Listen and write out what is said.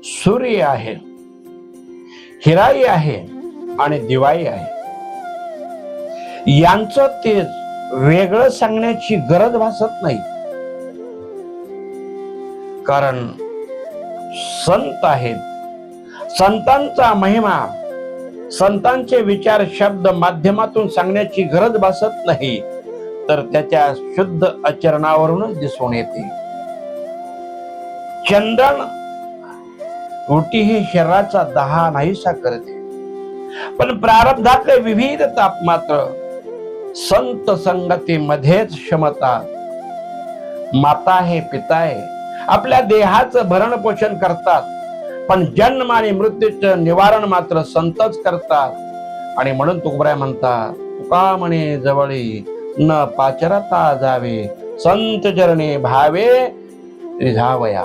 सूर्य आहे, हिराई आहे आणि दिवाळी आहे. यांचं तेज वेगळं सांगण्याची गरज भासत नाही, कारण संत आहेत. संतांचा महिमा, संतांचे विचार शब्द माध्यमातून सांगण्याची गरज भासत नाही, तर त्याच्या शुद्ध आचरणावरूनच दिसून येते. चंदन रोटी हे शरीराचा दहा नाहीसा करते, पण प्रारब्धातले विविध ताप मात्र संत संगतीमध्येच क्षमता. माता आहे, पिता आहे, आपल्या देहाचं भरण पोषण करतात, पण जन्म आणि मृत्यूचं निवारण मात्र संतच करतात. आणि म्हणून तुकोबराय म्हणतात, तुका म्हणे जवळी न पाचरता जावे, संत चरणी भावे रिझावया.